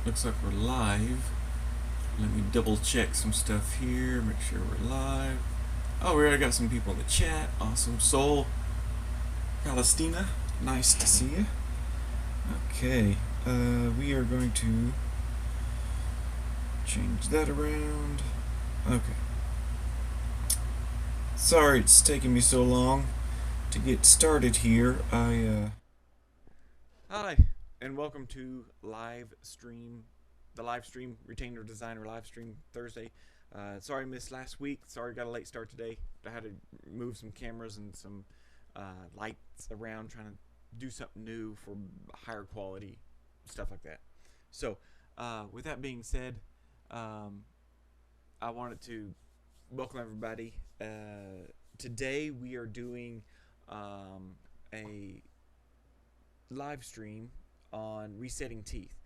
Looks like we're live. Let me double check some stuff here, make sure we're live. Oh, we already got some people in the chat. Awesome. Soul Palestina, nice to see you. Okay, we are going to change that around. Okay. Sorry it's taking me so long to get started here. Hi, and welcome to the live stream, Retainer Designer live stream Thursday. Sorry I missed last week. Sorry got a late start today. I had to move some cameras and some lights around, trying to do something new for higher quality, stuff like that. So, with that being said, I wanted to welcome everybody. Today we are doing a live stream on resetting teeth.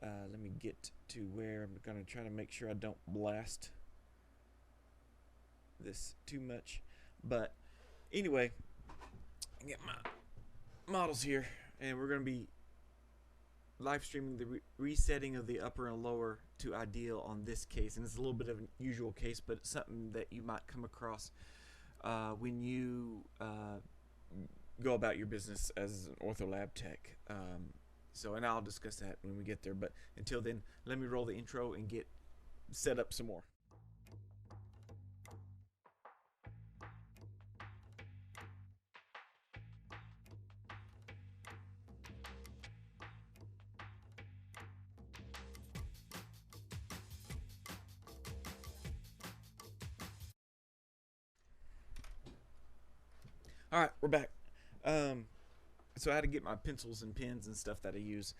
Let me get to where I'm going to try to make sure I don't blast this too much. But anyway, I get my models here, and we're going to be live streaming the resetting of the upper and lower to ideal on this case. And it's a little bit of an unusual case, but it's something that you might come across when you go about your business as an ortho lab tech. And I'll discuss that when we get there. But until then, let me roll the intro and get set up some more. All right, we're back. So I had to get my pencils and pens and stuff that I use.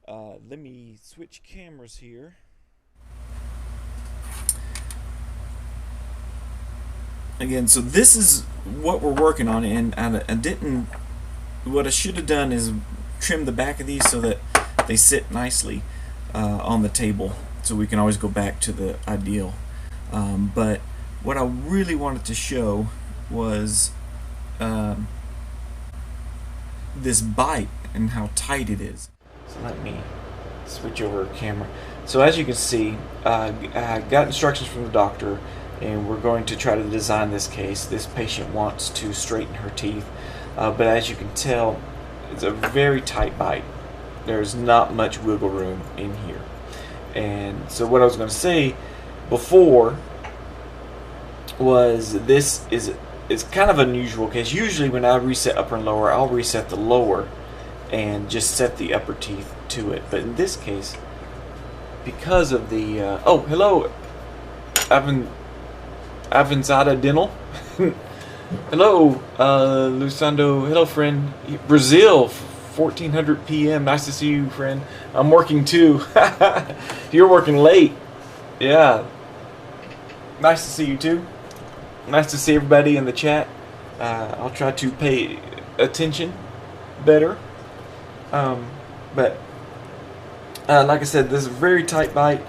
Let me switch cameras here. Again, so this is what we're working on, and I didn't. What I should have done is trim the back of these so that they sit nicely on the table, so we can always go back to the ideal. But what I really wanted to show was this bite and how tight it is. So let me switch over camera. So as you can see, I got instructions from the doctor, and we're going to try to design this case. This patient wants to straighten her teeth, but as you can tell, it's a very tight bite. There's not much wiggle room in here. And so what I was going to say before was this is it's kind of an unusual case. Usually when I reset upper and lower, I'll reset the lower and just set the upper teeth to it. But in this case, because of the oh, hello, Avanzada Dental. Hello, Lusando. Hello, friend. Brazil, 1400 p.m. Nice to see you, friend. I'm working too. You're working late. Yeah. Nice to see you too. Nice to see everybody in the chat. I'll try to pay attention better. But like I said, this is a very tight bite.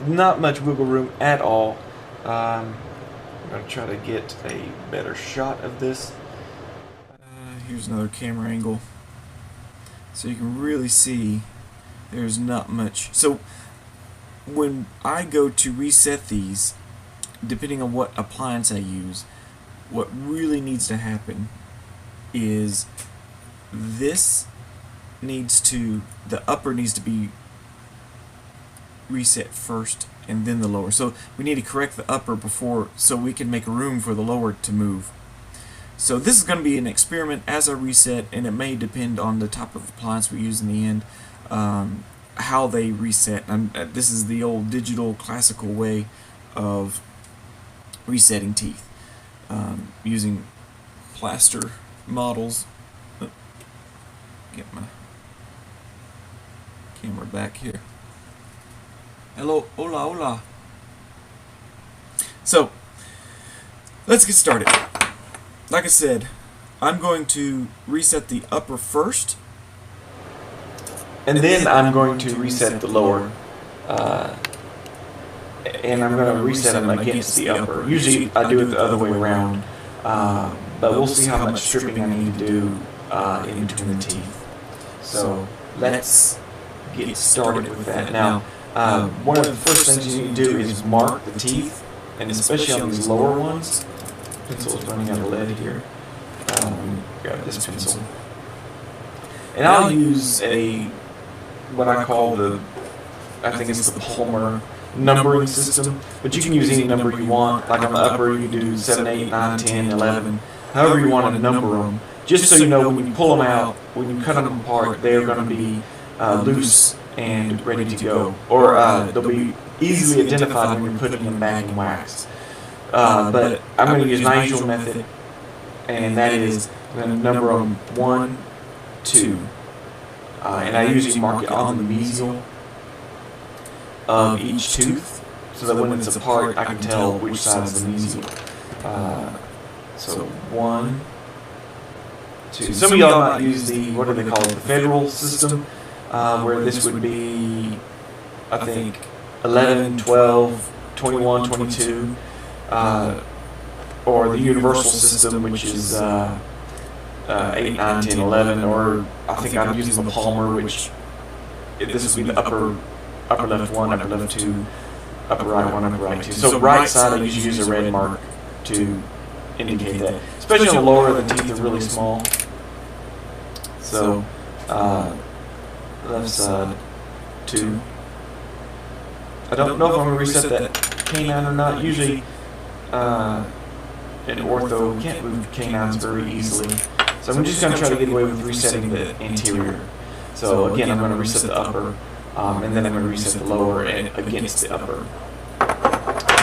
Not much wiggle room at all. I'm going to try to get a better shot of this. Here's another camera angle. So you can really see there's not much. So when I go to reset these, depending on what appliance I use, what really needs to happen is the upper needs to be reset first and then the lower. So we need to correct the upper before, so we can make room for the lower to move. So this is going to be an experiment as I reset, and it may depend on the type of appliance we use in the end, how they reset. This is the old digital classical way of resetting teeth, using plaster models. Get my camera back here. Hello, hola, hola. So let's get started. Like I said, I'm going to reset the upper first, and then I'm going to reset the lower. And I'm going to reset them against the upper. Usually I do it the other way around, but we'll see how much stripping I need to do in between the teeth. So let's get started with that. Now, one of the first things you need to do is mark the teeth, and especially on these lower ones. Pencil is running out of lead here. Grab this pencil. And I'll use what I call I think it's the Palmer numbering system, but you can use any number you want. Like on the upper, you can do 7, 8, 9, 10, 11, however you want to number them. Just so you know, when you pull them out, when you cut them apart, they're going to be loose and ready to go. Or they'll be easily identified when you're putting them back in wax. But I'm going to use my usual method, and that is I'm going to number them 1, 2. And I usually mark it on the mesial of each tooth, so that when it's apart, I can tell which side is the mesial. So 1, 2. Some of y'all might use what do they call it, the federal system, where this would be, I think, 11, 12, 21, 22, or the universal system, which is 8, 9, 10, 11, or I think I'm using the Palmer, which this would be the upper left 1, upper left 2, upper right 1, upper right 2. So right side, I usually use a red mark to indicate that. Especially on the lower, the teeth are really small. So left side 2. I don't know if I'm going to reset that canine or not. Usually in ortho, we can't move canines very easily. So I'm just going to try to get away with resetting the anterior. So again, I'm going to reset the upper, and then I'm going to reset the lower and against the upper.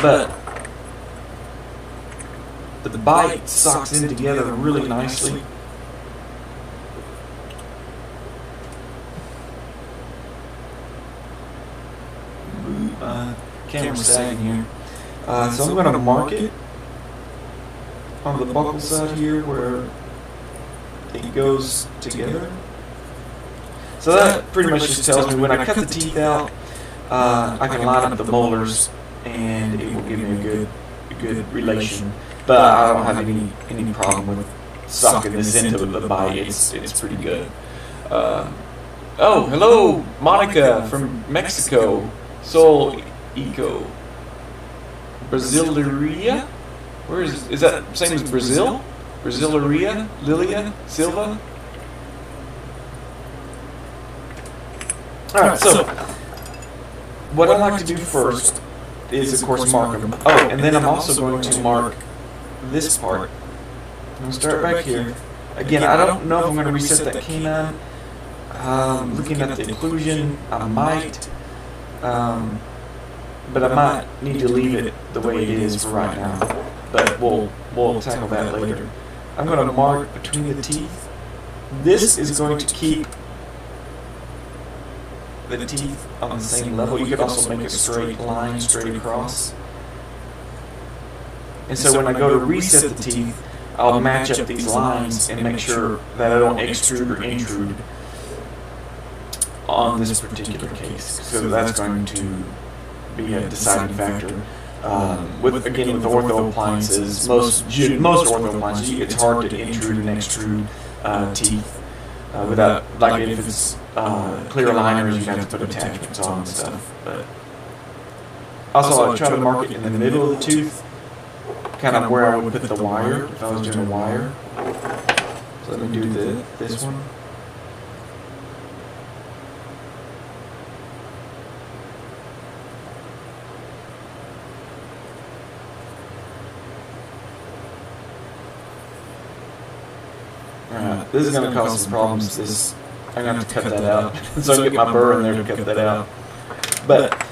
But the bite socks in together really nicely. Camera sagging here. So I'm going to mark it on the buccal side here where it goes together. So that pretty much just tells me when I cut the teeth out, I can line up the molars and it will give me a good relation. But I don't have any problem with sucking this into the bite. It's pretty good. Oh, hello, Monica from Mexico. Soul Eco. Brasileria? Where is that same as Brazil? Brasileria? Lilia? Silva? Alright, so what I like to do first is, of course, mark them. Oh, and then I'm also going to mark this part. I'm going to start back here. Again, I don't know if I'm going to reset that canine. Looking at the occlusion, I might. But I might need to leave it the way it is for right now. But we'll tackle that later. I'm going to mark between the teeth. This is going to keep the teeth on the same level. You could also make a straight line straight across. And so when I go to reset the teeth, I'll match up these lines and make sure that I don't extrude or intrude on this particular case. So that's going to be a deciding factor. With ortho appliances, most ortho appliances, it's hard to intrude and extrude teeth without, like if it's clear aligners, you have to put attachments on and stuff. But also, I try to mark it in the middle of the tooth, kind of where I would put the wire if I was doing a wire. So let me do this one. This is going to cause some problems. I'm going to have to cut that out. So I can get my burr in there to cut that out. But,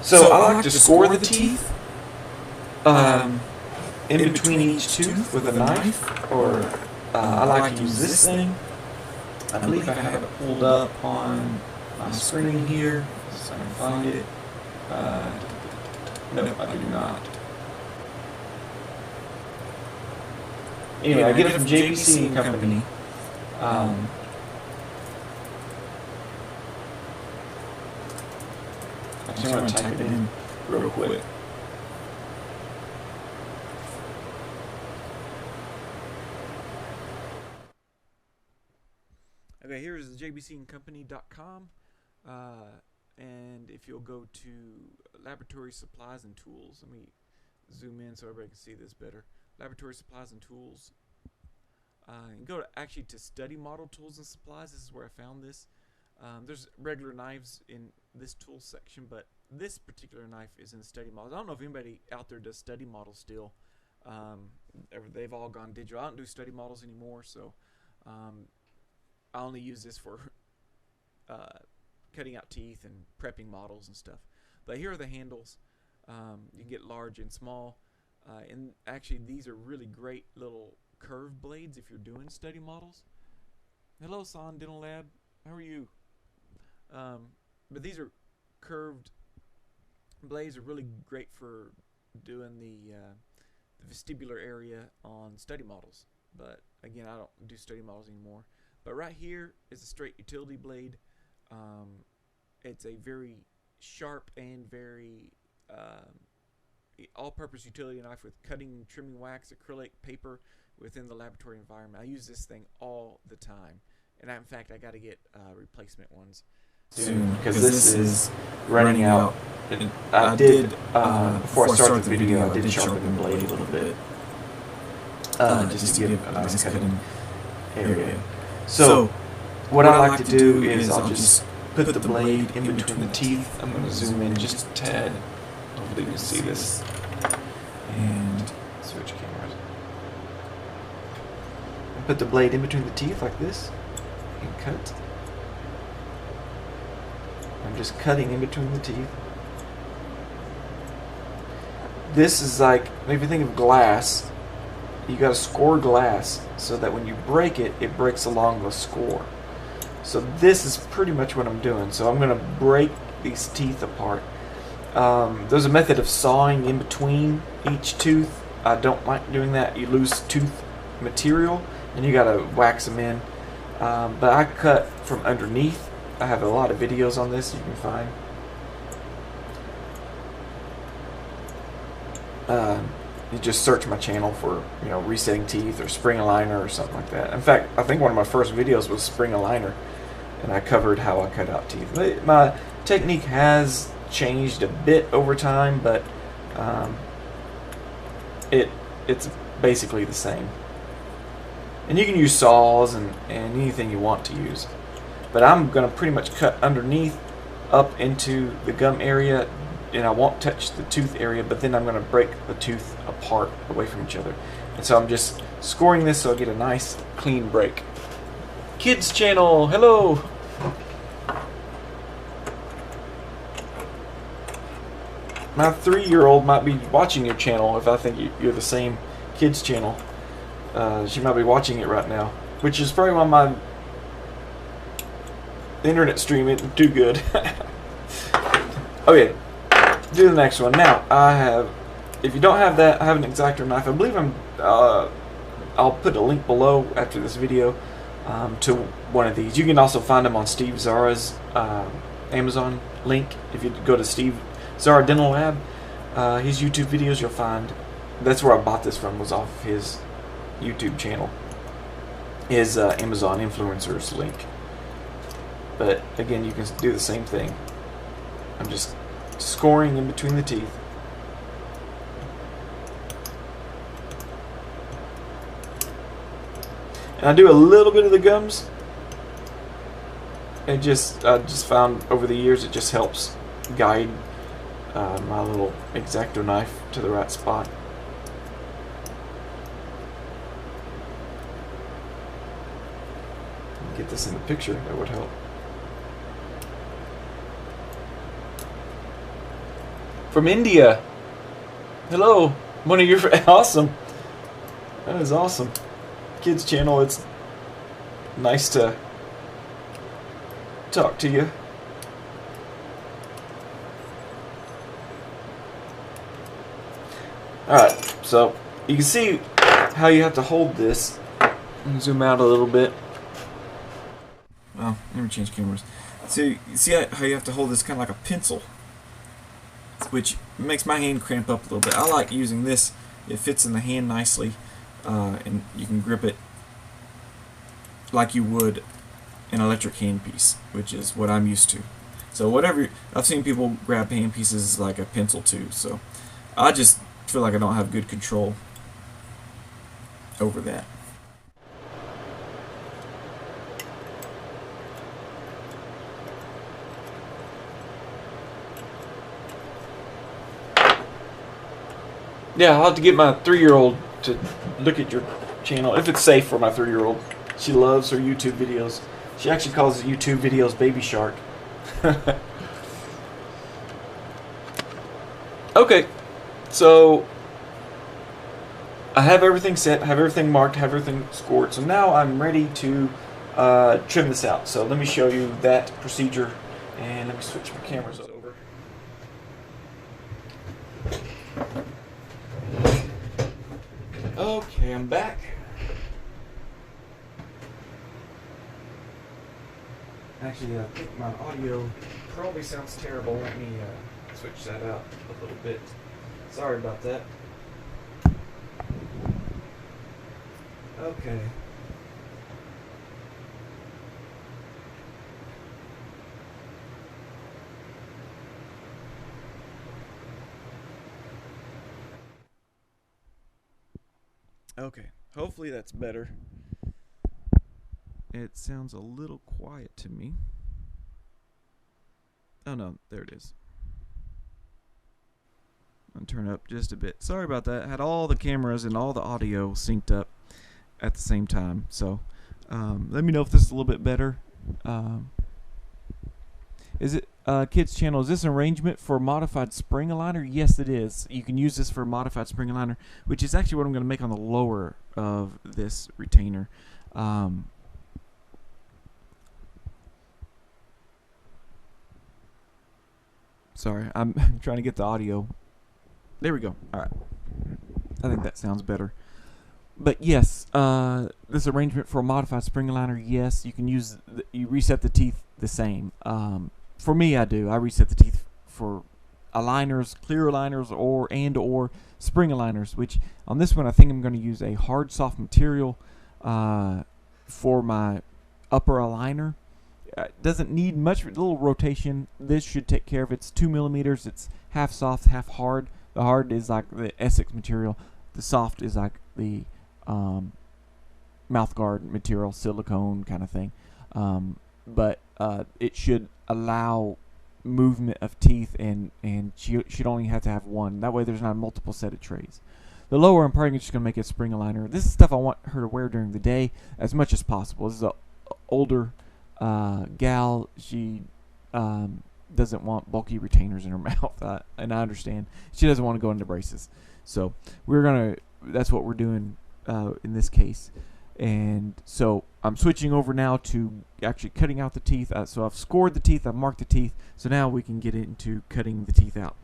so I like to score the teeth in between each tooth with a knife, or I like to use this thing. I believe I have it pulled up on my screen here, so I can find it. No, I do not. Anyway, I get it from JBC and Company. Actually, I'm going to type it in real quick. Okay, here's JBCandcompany.com. And if you'll go to laboratory supplies and tools, let me zoom in so everybody can see this better. Laboratory supplies and tools. And go to actually to study model tools and supplies. This is where I found this. There's regular knives in this tool section, but this particular knife is in study models. I don't know if anybody out there does study models still. They've all gone digital. I don't do study models anymore, so I only use this for cutting out teeth and prepping models and stuff. But here are the handles. You can get large and small, and actually these are really great little curved blades if you're doing study models. Hello, San Dental Lab. How are you? But these are curved blades, are really great for doing the vestibular area on study models. But again, I don't do study models anymore. But right here is a straight utility blade. It's a very sharp and very all-purpose utility knife with cutting, trimming wax, acrylic, paper within the laboratory environment. I use this thing all the time, and in fact, I got to get replacement ones soon because this is running out. And I did before I started the video, I did sharpen the blade a little bit, just to give a nice cutting area. So what I like to do is I'll just put the blade in between the teeth. I'm going to zoom in just a tad. Hopefully you can see this. And switch cameras. And put the blade in between the teeth like this. And cut. I'm just cutting in between the teeth. This is like, if you think of glass, you got to score glass so that when you break it, it breaks along the score. So this is pretty much what I'm doing. So I'm going to break these teeth apart. There's a method of sawing in between each tooth. I don't like doing that. You lose tooth material and you got to wax them in. But I cut from underneath. I have a lot of videos on this you can find. You just search my channel for, you know, resetting teeth or spring aligner or something like that. In fact, I think one of my first videos was spring aligner, and I covered how I cut out teeth. But my technique has changed a bit over time, but it's basically the same. And you can use saws and anything you want to use. But I'm going to pretty much cut underneath up into the gum area, and I won't touch the tooth area, but then I'm going to break the tooth apart away from each other. And so I'm just scoring this so I get a nice clean break. Kids channel, hello! My 3-year-old might be watching your channel if I think you're the same kids channel. She might be watching it right now, which is probably why my internet stream isn't too good. Okay, do the next one. Now, I have, if you don't have that, I have an X-Acto knife. I believe I'll put a link below after this video to one of these. You can also find them on Steve Zara's Amazon link. If you go to Steve Zara Dental Lab, his YouTube videos, you'll find, that's where I bought this from, was off his YouTube channel, his Amazon influencers link. But again, you can do the same thing. I'm just scoring in between the teeth. And I do a little bit of the gums. I just found over the years it just helps guide my little X-Acto knife to the right spot. Get this in the picture, that would help. From India. Hello. One of your awesome. That is awesome. Kids channel, it's nice to talk to you. Alright, so you can see how you have to hold this. Zoom out a little bit. Well, let me change cameras. So you see how you have to hold this kind of like a pencil, which makes my hand cramp up a little bit. I like using this. It fits in the hand nicely, and you can grip it like you would an electric handpiece, which is what I'm used to. So whatever, I've seen people grab handpieces like a pencil too. So I just feel like I don't have good control over that. Yeah, I'll have to get my 3-year-old to look at your channel if it's safe for my 3-year-old. She loves her YouTube videos. She actually calls YouTube videos Baby Shark. Okay, so I have everything set, I have everything marked, I have everything scored. So now I'm ready to trim this out. So let me show you that procedure, and let me switch my cameras over. Okay, I'm back. Actually, I think my audio probably sounds terrible. Let me switch that out a little bit. Sorry about that. Okay. Okay, hopefully that's better. It sounds a little quiet to me. Oh no, there it is. I'm gonna turn up just a bit. Sorry about that. I had all the cameras and all the audio synced up at the same time. So let me know if this is a little bit better. Is it Kids Channel? Is this an arrangement for modified spring aligner? Yes, it is. You can use this for modified spring aligner, which is actually what I'm going to make on the lower of this retainer. Sorry, I'm trying to get the audio. There we go. All right. I think that sounds better. But yes, this arrangement for a modified spring aligner, yes, you can use, you reset the teeth the same. For me, I do. I reset the teeth for aligners, clear aligners, or spring aligners, which on this one I think I'm going to use a hard soft material for my upper aligner. Doesn't need much, little rotation. This should take care of it. It's 2 millimeters. It's half soft, half hard. The hard is like the Essex material. The soft is like the mouth guard material, silicone kind of thing. But it should allow movement of teeth, and she should only have to have one. That way there's not a multiple set of trays. The lower, I'm probably just going to make it spring aligner. This is stuff I want her to wear during the day as much as possible. This is a older gal. She doesn't want bulky retainers in her mouth, and I understand. She doesn't want to go into braces. So that's what we're doing in this case. And so I'm switching over now to actually cutting out the teeth. So I've scored the teeth, I've marked the teeth. So now we can get into cutting the teeth out.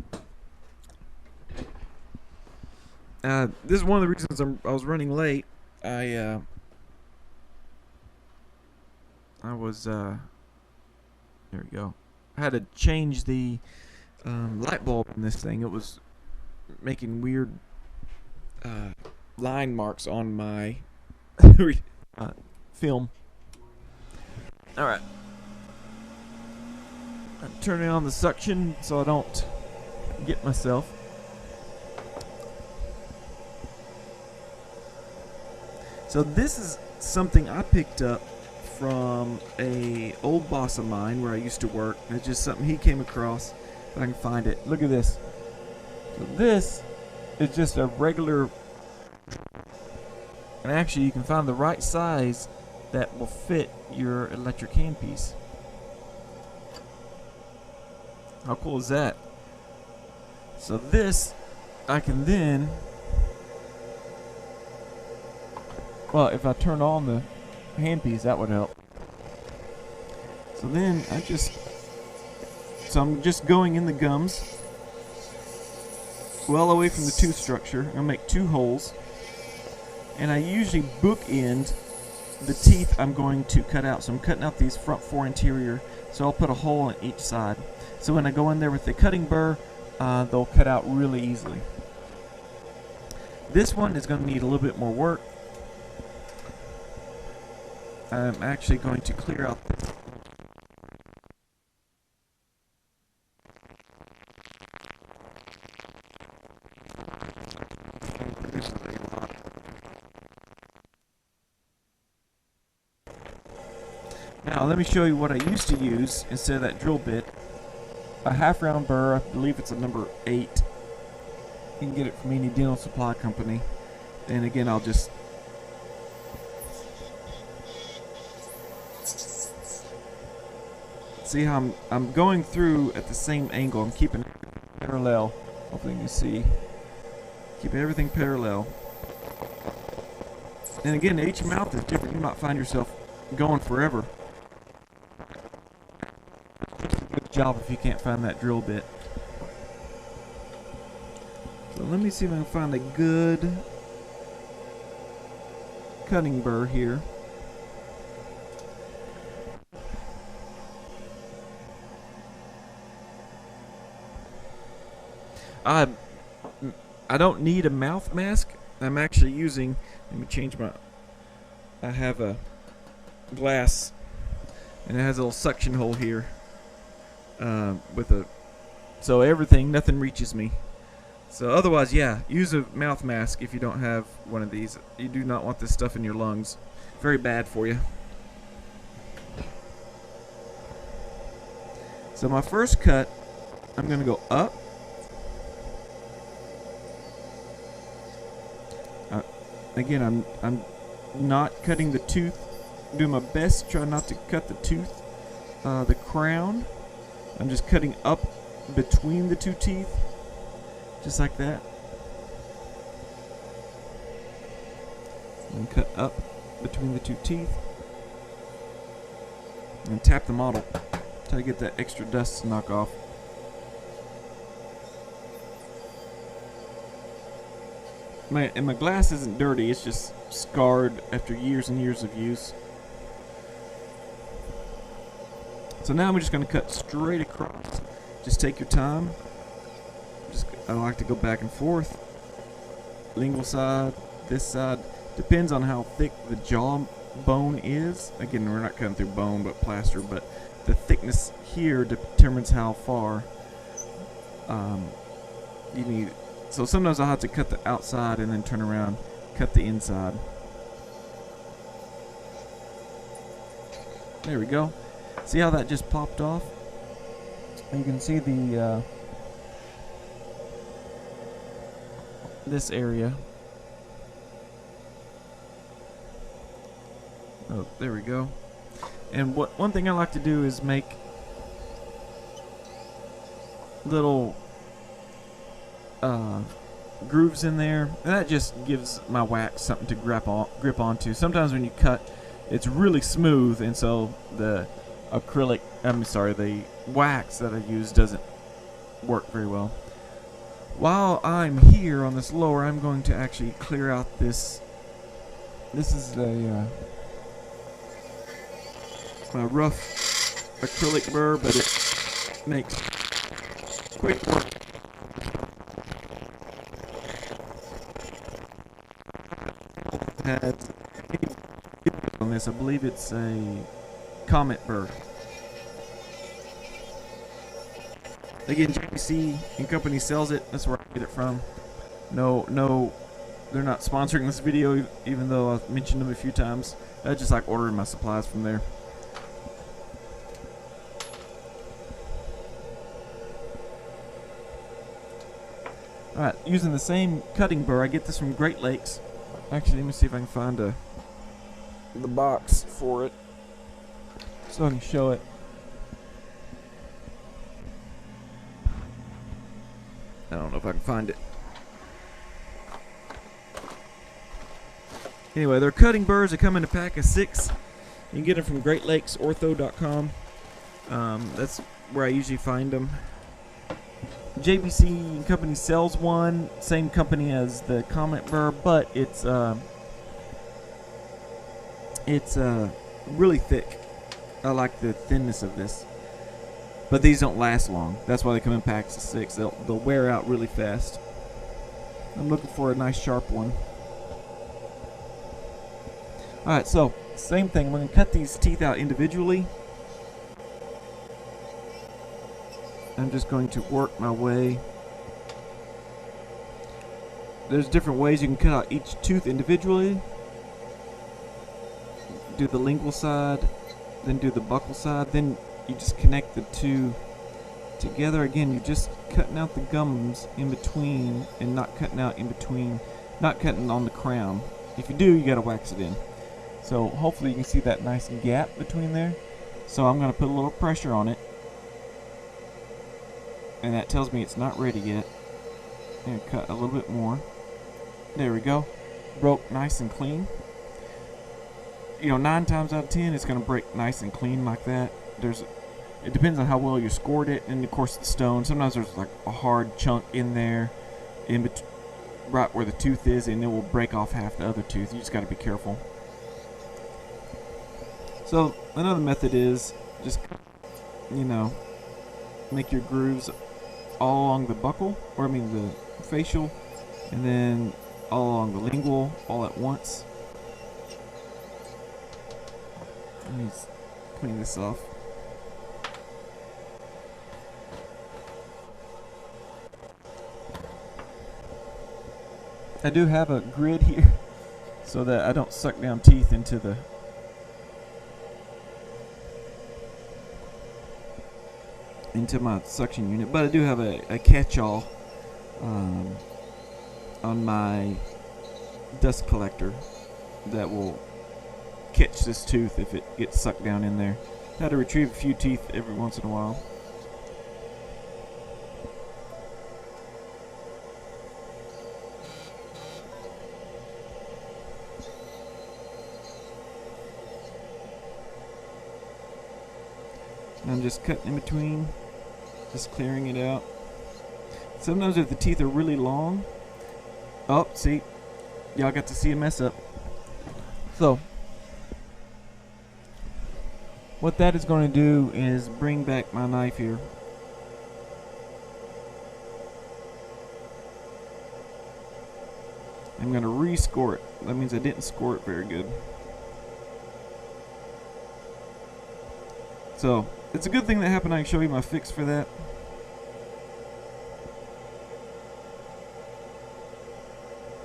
This is one of the reasons I was running late. I was there we go. I had to change the light bulb in this thing. It was making weird line marks on my film. Alright. I'm turning on the suction so I don't get myself. So this is something I picked up from a old boss of mine where I used to work. It's just something he came across, if I can find it. Look at this. So this is just a regular, and actually you can find the right size that will fit your electric handpiece. How cool is that? So this, I can then, well, if I turn on the handpiece, that would help. So then I'm just going in the gums, well away from the tooth structure. I'm gonna make 2 holes, and I usually bookend the teeth I'm going to cut out. So I'm cutting out these front 4 anterior, so I'll put a hole on each side. So when I go in there with the cutting burr, they'll cut out really easily. This one is going to need a little bit more work. I'm actually going to clear out this. Now let me show you what I used to use instead of that drill bit. A half round burr, I believe it's a number 8. You can get it from any dental supply company. And again, I'll just see how I'm going through at the same angle. I'm keeping it parallel. Hopefully you can see. Keeping everything parallel. And again, each mouth is different. You might find yourself going forever. Good job if you can't find that drill bit. So let me see if I can find a good cutting burr here. I don't need a mouth mask. I'm actually using, let me change my, I have a glass and it has a little suction hole here with a, so everything, nothing reaches me. So otherwise, yeah, use a mouth mask if you don't have one of these. You do not want this stuff in your lungs. Very bad for you. So my first cut, I'm going to go up. Again, I'm not cutting the tooth. I'm doing my best to try not to cut the tooth, the crown. I'm just cutting up between the two teeth, just like that. And cut up between the two teeth, and tap the model. Try to get that extra dust to knock off. My glass isn't dirty, it's just scarred after years and years of use. So now I'm just going to cut straight across. Just take your time. I like to go back and forth. Lingual side, this side. Depends on how thick the jaw bone is. Again, we're not cutting through bone but plaster, but the thickness here determines how far you need. So sometimes I'll have to cut the outside and then turn around, cut the inside. There we go. See how that just popped off? You can see the this area. Oh, there we go. And one thing I like to do is make little grooves in there, and that just gives my wax something to grip onto. Sometimes when you cut, it's really smooth, and so the the wax that I use doesn't work very well. While I'm here on this lower, I'm going to actually clear out this. This is a rough acrylic burr, but it makes quick work. Has on this, I believe it's a Comet burr. Again, JBC and Company sells it. That's where I get it from. No, they're not sponsoring this video, even though I've mentioned them a few times. I just like ordering my supplies from there. Alright, using the same cutting burr. I get this from Great Lakes. Actually, let me see if I can find the box for it so I can show it. I don't know if I can find it. Anyway, they're cutting burrs. They come in a pack of 6. You can get them from GreatLakesOrtho.com. That's where I usually find them. JBC Company sells one, same company as the Comet burr, but it's really thick. I like the thinness of this, but these don't last long. That's why they come in packs of 6. They'll wear out really fast. I'm looking for a nice sharp one. All right, so same thing. We're gonna cut these teeth out individually. I'm just going to work my way. There's different ways you can cut out each tooth individually. Do the lingual side, then do the buckle side, then you just connect the two together. Again, you're just cutting out the gums in between and not cutting out in between, not cutting on the crown. If you do, you gotta wax it in. So hopefully you can see that nice gap between there. So I'm gonna put a little pressure on it, and that tells me it's not ready yet. And cut a little bit more. There we go. Broke nice and clean. You know, 9 times out of 10 it's gonna break nice and clean like that. It depends on how well you scored it, and of course the stone. Sometimes there's like a hard chunk in there, right where the tooth is, and it will break off half the other tooth. You just got to be careful. So another method is just, you know, make your grooves all along the buckle, or I mean the facial, and then all along the lingual all at once. Let me clean this off. I do have a grid here so that I don't suck down teeth into my suction unit, but I do have a catch-all on my dust collector that will catch this tooth if it gets sucked down in there. I had to retrieve a few teeth every once in a while. I'm just cutting in between, just clearing it out. Sometimes if the teeth are really long, oh, see, y'all got to see a mess up. So, what that is going to do is bring back my knife here. I'm going to re-score it. That means I didn't score it very good. So, it's a good thing that happened. I can show you my fix for that.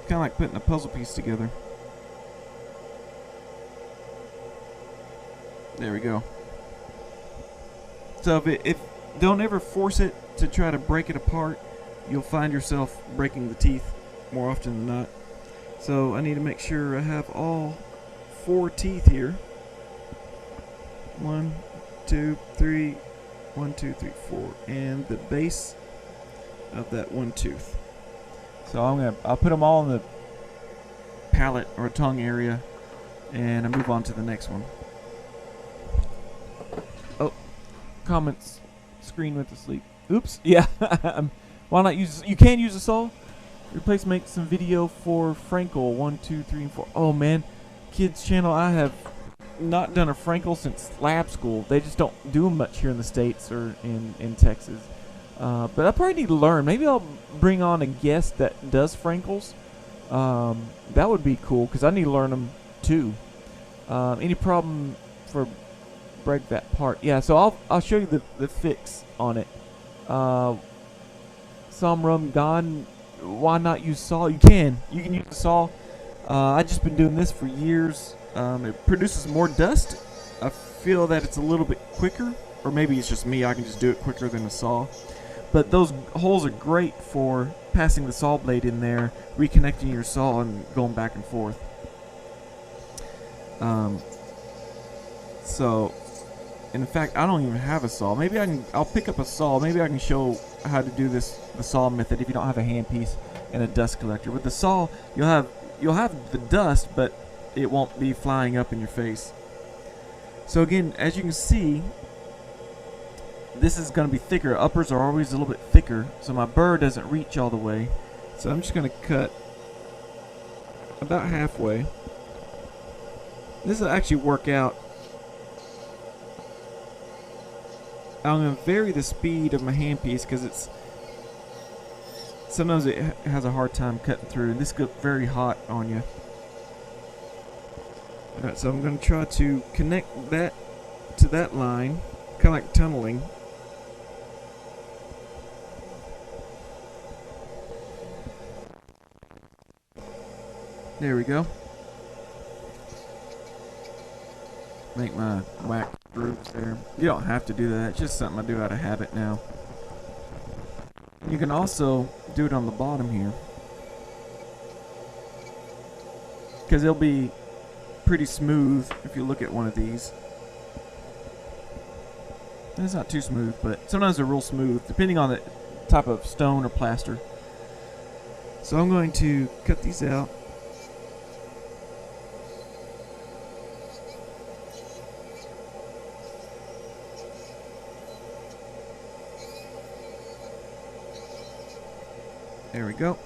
Kind of like putting a puzzle piece together. There we go. So if don't ever force it to try to break it apart. You'll find yourself breaking the teeth more often than not. So I need to make sure I have all 4 teeth here. 1, 2, 3, 1, 2, 3, 4, and the base of that one tooth. So I'll put them all in the palate or tongue area, and I move on to the next one. Oh, comments screen went to sleep. Oops. Yeah. Why not use? You can use a saw. Replace make some video for Frankel 1, 2, 3, and 4. Oh man, kids channel. I have not done a Frankel since lab school. They just don't do them much here in the States or in Texas. But I probably need to learn. Maybe I'll bring on a guest that does Frankels. That would be cool because I need to learn them too. Any problem for break that part? Yeah, so I'll show you the fix on it. Samram gone. Why not use saw? You can use the saw. I just been doing this for years. It produces more dust. I feel that it's a little bit quicker, or maybe it's just me. I can just do it quicker than a saw. But those holes are great for passing the saw blade in there, reconnecting your saw, and going back and forth. So, in fact, I don't even have a saw. Maybe I'll pick up a saw. Maybe I can show how to do the saw method if you don't have a handpiece and a dust collector. With the saw, you'll have the dust, but it won't be flying up in your face. So again, as you can see, this is going to be thicker. Uppers are always a little bit thicker, so my burr doesn't reach all the way. So I'm just going to cut about halfway. This will actually work out. I'm going to vary the speed of my handpiece because sometimes it has a hard time cutting through. This gets very hot on you. Alright, so I'm going to try to connect that to that line, kind of like tunneling. There we go. Make my wax grooves there. You don't have to do that. It's just something I do out of habit now. You can also do it on the bottom here, because it'll be pretty smooth if you look at one of these. And it's not too smooth, but sometimes they're real smooth, depending on the type of stone or plaster. So I'm going to cut these out. There we go.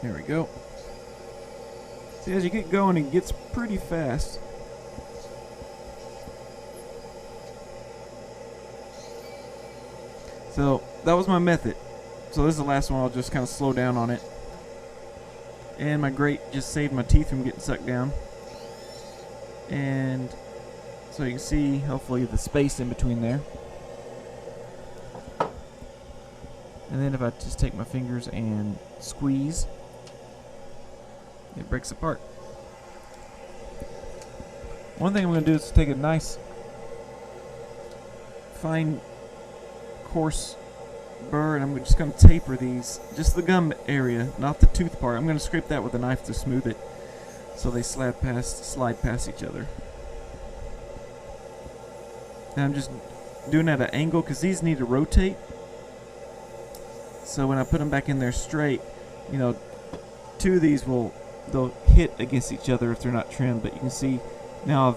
There we go. See, as you get going, it gets pretty fast. So that was my method. So this is the last one. I'll just kind of slow down on it. And my grate just saved my teeth from getting sucked down. And so you can see, hopefully, the space in between there. And then if I just take my fingers and squeeze, it breaks apart. One thing I'm going to do is take a nice, fine, coarse burr, and I'm just going to taper these, just the gum area, not the tooth part. I'm going to scrape that with a knife to smooth it, so they slide past each other. And I'm just doing it at an angle because these need to rotate. So when I put them back in there straight, you know, two of these they'll hit against each other if they're not trimmed. But you can see now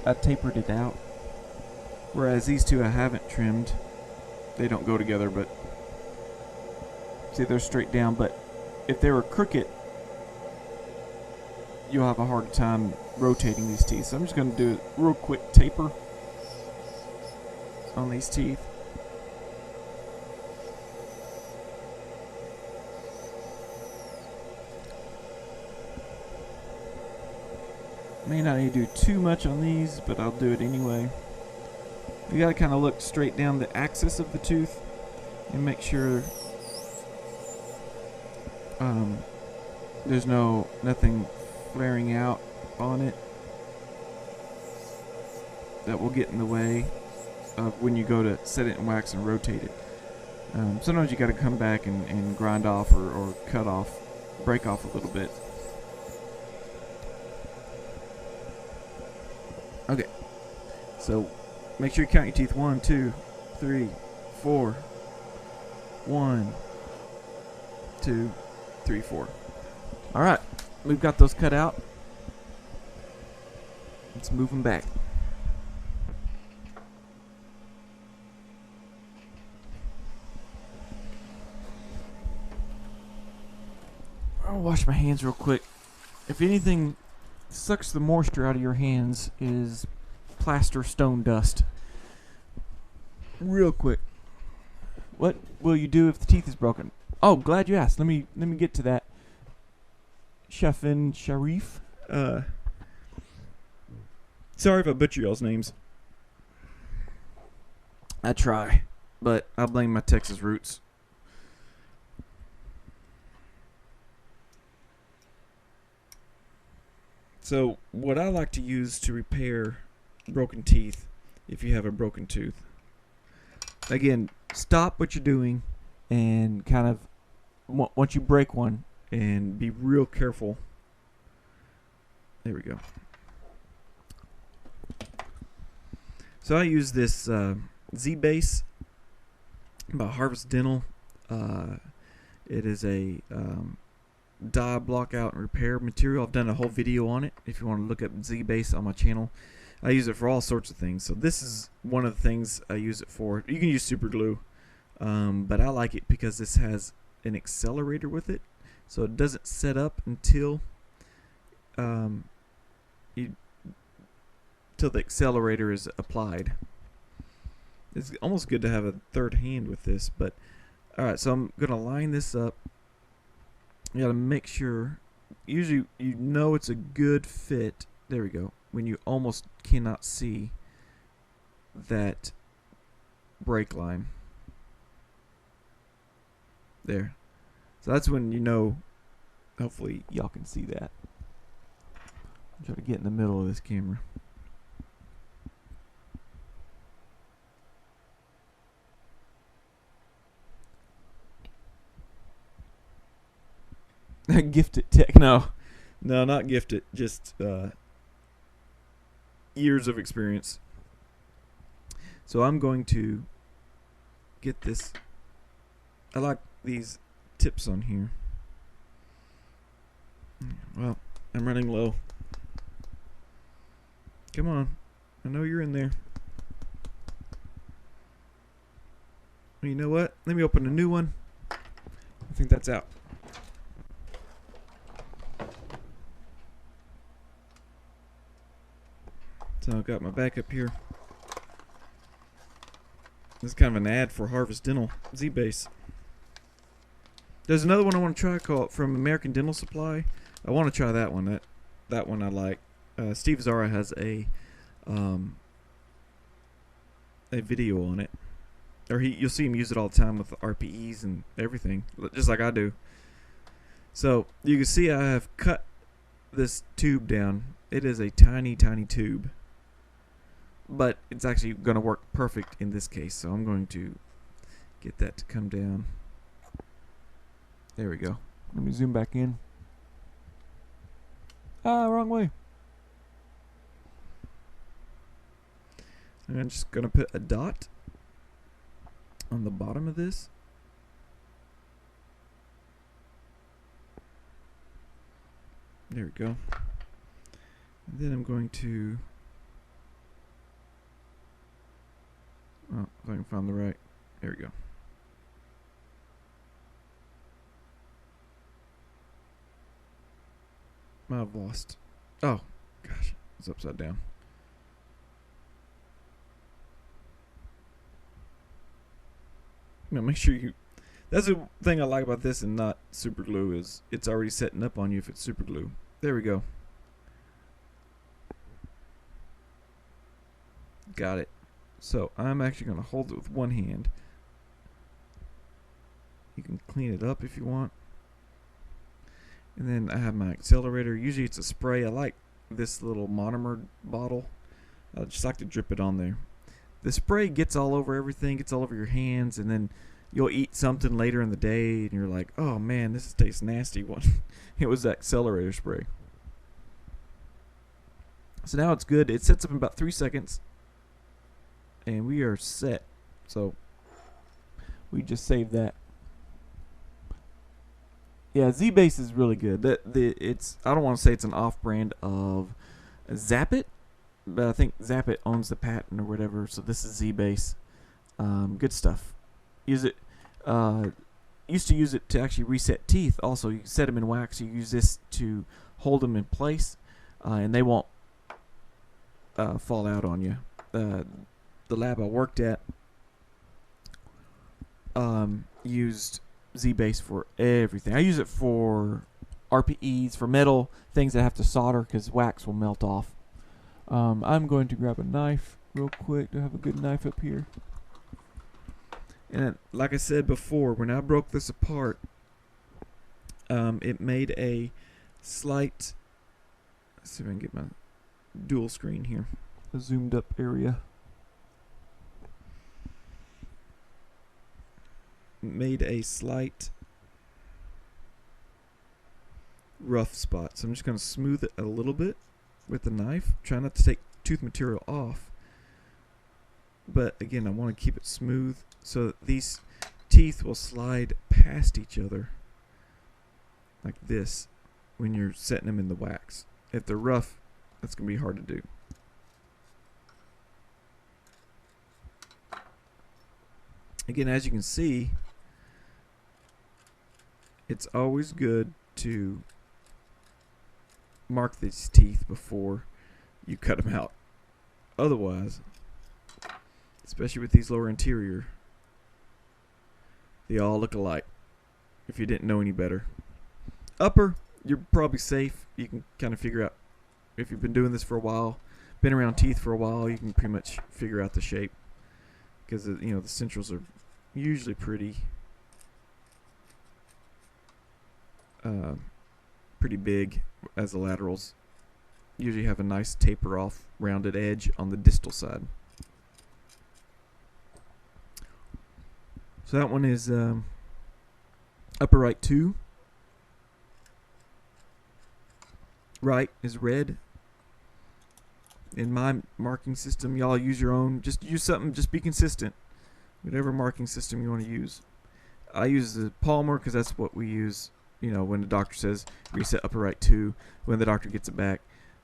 I've tapered it out. Whereas these two I haven't trimmed. They don't go together, but see, they're straight down. But if they were crooked, you'll have a hard time rotating these teeth. So I'm just going to do a real quick taper on these teeth. May not need to do too much on these, but I'll do it anyway. You gotta kind of look straight down the axis of the tooth and make sure there's nothing flaring out on it that will get in the way of when you go to set it in wax and rotate it. Sometimes you gotta come back and grind off or cut off, break off a little bit. Okay, so make sure you count your teeth. 1, 2, 3, 4. 1, 2, 3, 4. Alright, we've got those cut out. Let's move them back. I'll wash my hands real quick. If anything sucks the moisture out of your hands is plaster stone dust. Real quick. What will you do if the teeth is broken? Oh, glad you asked. Let me get to that. Chefin Sharif. Sorry if I butcher y'all's names. I try, but I blame my Texas roots. So, what I like to use to repair broken teeth, if you have a broken tooth, again, stop what you're doing and kind of, once you break one, and be real careful. There we go. So I use this Z-Base by Harvest Dental. It is a dye block out and repair material. I've done a whole video on it if you want to look up Z-Base on my channel. I use it for all sorts of things. So this is one of the things I use it for. You can use super glue, but I like it because this has an accelerator with it, so it doesn't set up until till the accelerator is applied. It's almost good to have a third hand with this, but alright, so I'm gonna line this up. You gotta make sure, usually you know it's a good fit, there we go, when you almost cannot see that break line. There. So that's when you know. Hopefully y'all can see that. I'm trying to get in the middle of this camera. Gifted tech. No, not gifted. Just years of experience. So I'm going to get this. I like these tips on here. Well, I'm running low. Come on. I know you're in there. Well, you know what? Let me open a new one. I think that's out. So I've got my backup here. This is kind of an ad for Harvest Dental Z-Base. There's another one I want to try called from American Dental Supply. I want to try that one. That one I like. Steve Zara has a video on it, or you'll see him use it all the time with the RPEs and everything, just like I do. So you can see I have cut this tube down. It is a tiny, tiny tube, but it's actually going to work perfect in this case. So I'm going to get that to come down. There we go. Let me zoom back in. Wrong way. And I'm just going to put a dot on the bottom of this. There we go. And then I'm going to... Oh, if I can find the right... There we go. I've lost. Oh, gosh. It's upside down. Now make sure you... That's the thing I like about this and not super glue is it's already setting up on you if it's super glue. There we go. Got it. So I'm actually going to hold it with one hand. You can clean it up if you want. And then I have my accelerator. Usually it's a spray. I like this little monomer bottle. I just like to drip it on there. The spray gets all over everything, gets all over your hands, and then you'll eat something later in the day and you're like, oh man, this tastes nasty. It was the accelerator spray. So now it's good. It sets up in about 3 seconds. And we are set. So we just saved that. Yeah, Z-Base is really good. I don't want to say it's an off-brand of Zap-It, but I think Zap-It owns the patent or whatever. So this is Z-Base. Good stuff. Use it. Used to use it to actually reset teeth. Also, you set them in wax. You use this to hold them in place, and they won't fall out on you. The lab I worked at used Z-Base for everything. I use it for RPEs, for metal, things that have to solder because wax will melt off. I'm going to grab a knife real quick. Do I have a good knife up here? And like I said before, when I broke this apart, it made a slight... Let's see if I can get my dual screen here. A zoomed up area. Made a slight rough spot. So I'm just going to smooth it a little bit with the knife. Try not to take tooth material off. But again, I want to keep it smooth so that these teeth will slide past each other like this when you're setting them in the wax. If they're rough, that's going to be hard to do. Again, as you can see, it's always good to mark these teeth before you cut them out. Otherwise, especially with these lower anterior, they all look alike if you didn't know any better. Upper, you're probably safe. You can kind of figure out, if you've been doing this for a while, been around teeth for a while, you can pretty much figure out the shape. because you know the centrals are usually pretty big, as the laterals usually have a nice taper off rounded edge on the distal side. So that one is upper right 2. Right is red. In my marking system, y'all use your own. Just use something. Just be consistent. Whatever marking system you want to use. I use the Palmer because that's what we use. You know, when the doctor says reset upper right 2, when the doctor gets it back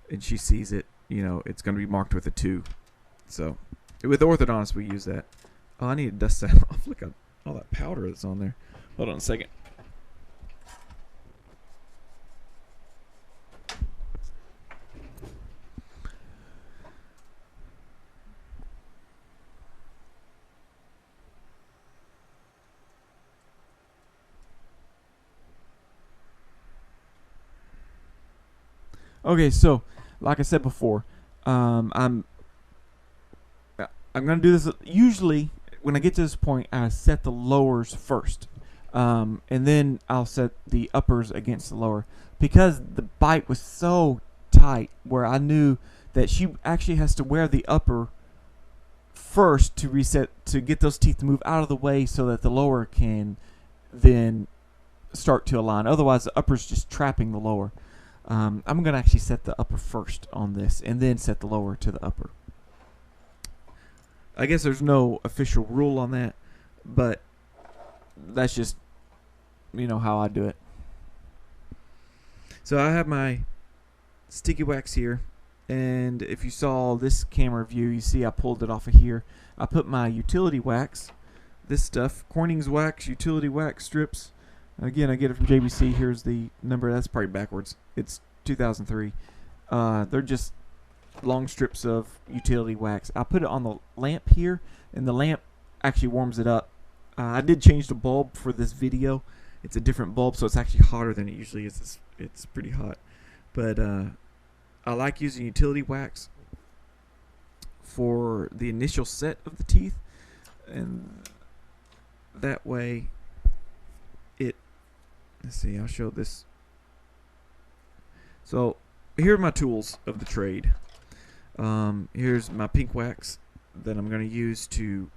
and she sees it, you know, it's going to be marked with a 2. So with orthodontist, we use that. Oh, I need to dust that off. Look at all that powder that's on there. Hold on a second. Okay, so like I said before, I'm gonna do this. Usually, when I get to this point, I set the lowers first, and then I'll set the uppers against the lower, because the bite was so tight where I knew that she actually has to wear the upper first to reset, to get those teeth to move out of the way so that the lower can then start to align. Otherwise, the upper's just trapping the lower. I'm going to actually set the upper first on this and then set the lower to the upper. I guess there's no official rule on that, but that's just, you know, how I do it. So I have my sticky wax here, and if you saw this camera view, you see I pulled it off of here. I put my utility wax, this stuff, Corning's wax, utility wax strips. Again, I get it from JBC. Here's the number. That's probably backwards. It's 2003. They're just long strips of utility wax. I put it on the lamp here, and the lamp actually warms it up. I did change the bulb for this video. It's a different bulb, so it's actually hotter than it usually is. It's pretty hot. But I like using utility wax for the initial set of the teeth, and that way let's see, I'll show this. So here are my tools of the trade. Here's my pink wax that I'm going to use to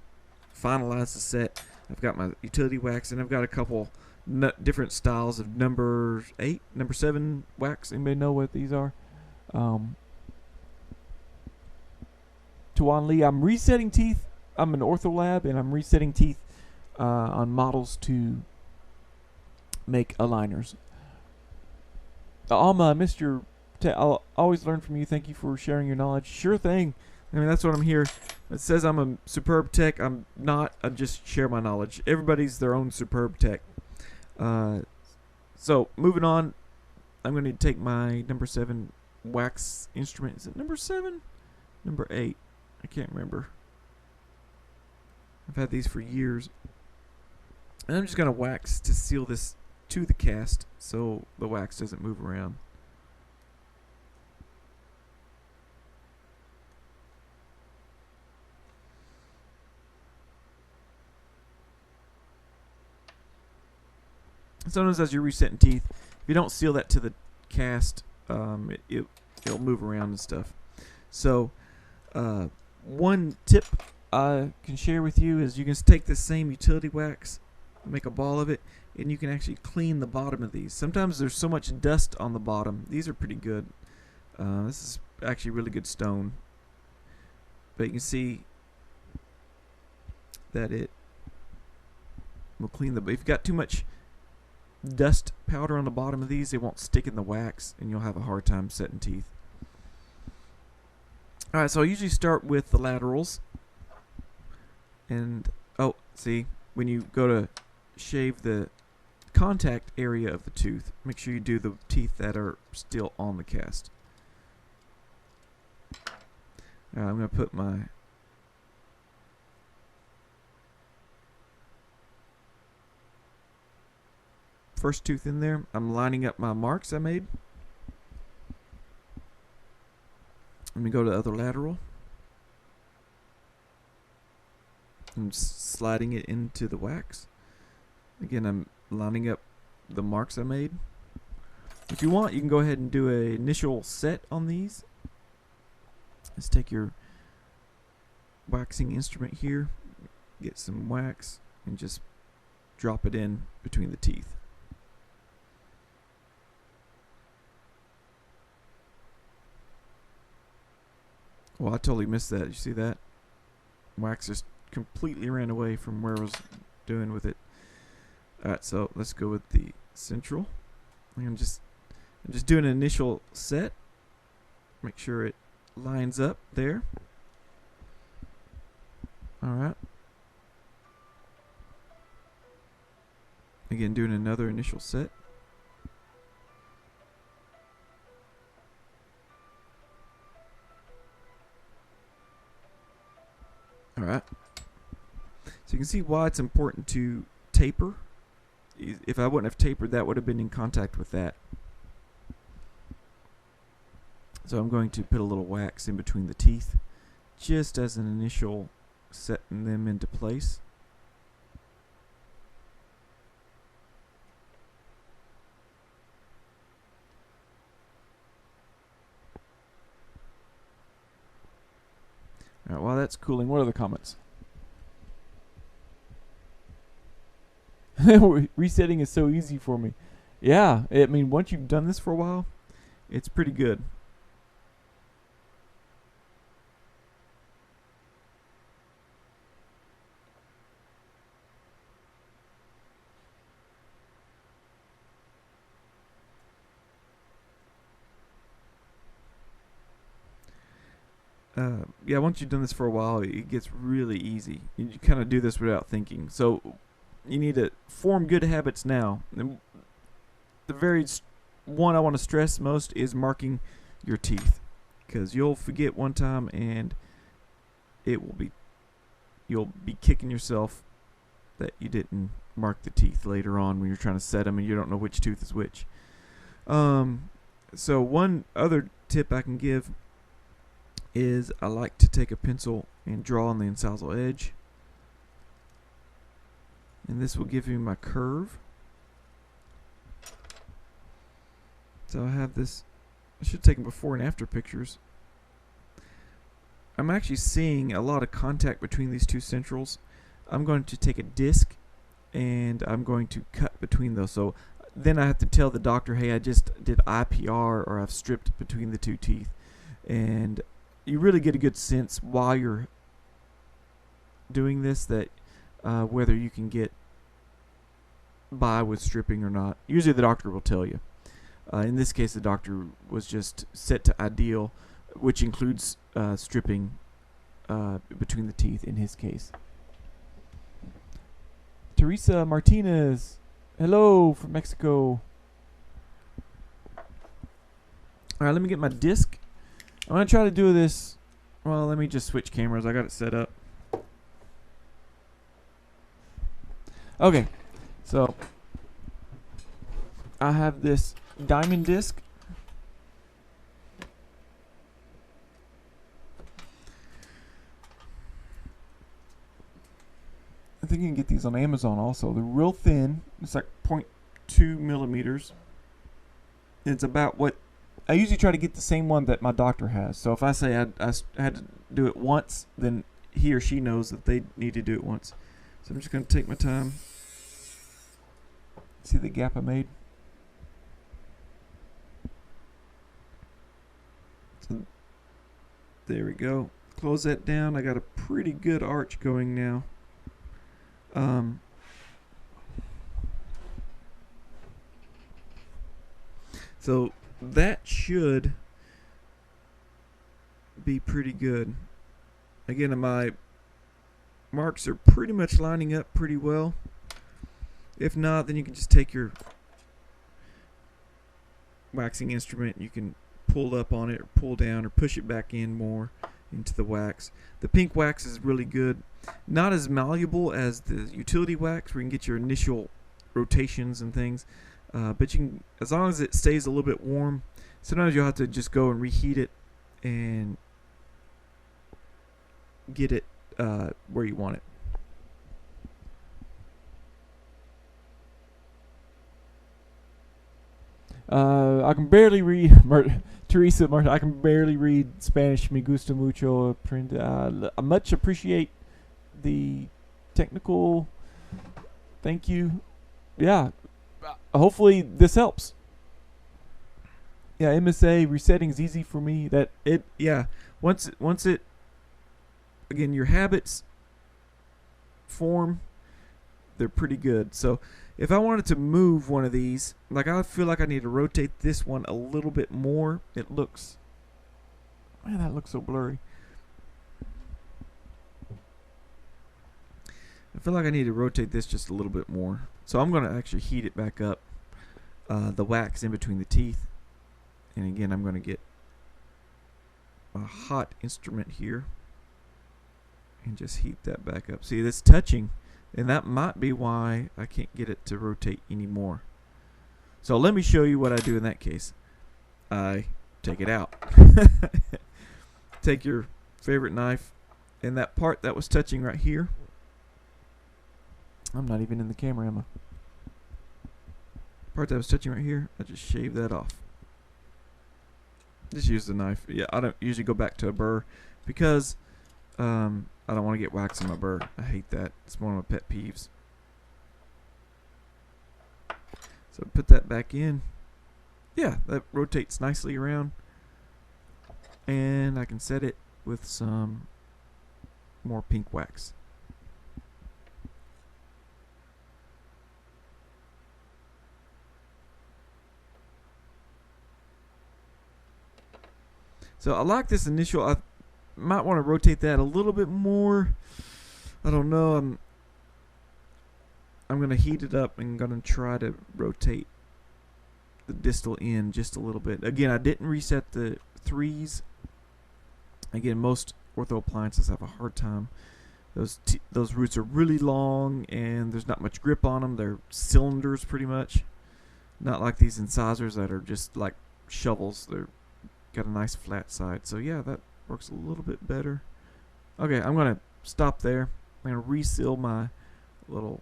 finalize the set. I've got my utility wax, and I've got a couple different styles of number 8, number 7 wax. Anybody know what these are? Tuan Lee. I'm resetting teeth. I'm an ortho lab, and I'm resetting teeth on models to make aligners. Alma, Mr. I'll always learn from you. Thank you for sharing your knowledge. Sure thing. I mean, that's what I'm here. It says I'm a superb tech. I'm not. I just share my knowledge. Everybody's their own superb tech. So moving on, I'm going to take my number 7 wax instrument. Is it number 7? Number 8? I can't remember. I've had these for years. And I'm just going to wax to seal this to the cast so the wax doesn't move around. Sometimes as you're resetting teeth, if you don't seal that to the cast, it'll move around and stuff. So one tip I can share with you is you can take this same utility wax, make a ball of it, and you can actually clean the bottom of these. Sometimes there's so much dust on the bottom. These are pretty good. This is actually really good stone. But you can see that it will clean the... If you've got too much dust powder on the bottom of these, it won't stick in the wax, and you'll have a hard time setting teeth. Alright, so I usually start with the laterals. And, oh, see, when you go to shave the contact area of the tooth, make sure you do the teeth that are still on the cast. I'm going to put my first tooth in there. I'm lining up my marks I made. Let me go to the other lateral. I'm sliding it into the wax. Again, I'm lining up the marks I made. If you want, you can go ahead and do an initial set on these. Let's take your waxing instrument here, get some wax, and just drop it in between the teeth. Well, I totally missed that. You see that? Wax just completely ran away from where I was doing with it. Alright, so let's go with the central. I'm just doing an initial set. Make sure it lines up there. Alright. Again, doing another initial set. Alright. So you can see why it's important to taper. If I wouldn't have tapered, that would have been in contact with that. So I'm going to put a little wax in between the teeth, just as an initial setting them into place. Alright, while that's cooling, what are the comments? Resetting is so easy for me. Yeah, I mean, once you've done this for a while, it's pretty good. Yeah, once you've done this for a while, it gets really easy. You kind of do this without thinking. So you need to form good habits now. And the very one I want to stress most is marking your teeth, because you'll forget one time and you'll be kicking yourself that you didn't mark the teeth later on when you're trying to set them and you don't know which tooth is which. So one other tip I can give is I like to take a pencil and draw on the incisal edge, and this will give me my curve. So I have this. I should take before and after pictures. I'm actually seeing a lot of contact between these two centrals. I'm going to take a disc and I'm going to cut between those. So then I have to tell the doctor, hey, I just did IPR, or I've stripped between the two teeth. And you really get a good sense while you're doing this that whether you can get by with stripping or not. Usually the doctor will tell you. In this case, the doctor was just set to ideal, which includes stripping between the teeth in his case. Teresa Martinez, hello from Mexico. Alright, let me get my disc. I'm going to try to do this. Well, let me just switch cameras. I got it set up. Okay, so I have this diamond disc. I think you can get these on Amazon also. They're real thin. It's like 0.2 millimeters. It's about what I usually try to get the same one that my doctor has. So if I say I had to do it once, then he or she knows that they need to do it once. So I'm just going to take my time. See the gap I made? So there we go. Close that down. I got a pretty good arch going now. So that should be pretty good. Again, my marks are pretty much lining up pretty well. If not, then you can just take your waxing instrument. You can pull up on it or pull down or push it back in more into the wax. The pink wax is really good. Not as malleable as the utility wax, where you can get your initial rotations and things. But you can, as long as it stays a little bit warm, sometimes you'll have to just go and reheat it and get it where you want it. I can barely read Teresa Martin. I can barely read Spanish. Me gusta mucho. I much appreciate the technical. Thank you. Yeah. Hopefully this helps. Yeah, MSA resetting is easy for me. That it. Yeah. Once it. Again, your habits form. They're pretty good. So if I wanted to move one of these, like I feel like I need to rotate this one a little bit more. It looks, man, that looks so blurry. I feel like I need to rotate this just a little bit more. So I'm going to actually heat it back up, the wax in between the teeth. And again, I'm going to get a hot instrument here and just heat that back up. See, that's touching. And that might be why I can't get it to rotate anymore. So let me show you what I do in that case. I take it out. Take your favorite knife, and that part that was touching right here. I'm not even in the camera, am I? Part that was touching right here, I just shave that off. Just use the knife. Yeah, I don't usually go back to a burr because I don't want to get wax in my burr. I hate that. It's one of my pet peeves. So put that back in. Yeah, that rotates nicely around. And I can set it with some more pink wax. So I like this initial. I might want to rotate that a little bit more. I don't know. I'm going to heat it up and going to try to rotate the distal end just a little bit. Again, I didn't reset the threes. Again, most ortho appliances have a hard time. Those roots are really long and there's not much grip on them. They're cylinders pretty much. Not like these incisors that are just like shovels. They're got a nice flat side. So yeah, that works a little bit better. Okay, I'm going to stop there. I'm going to reseal my little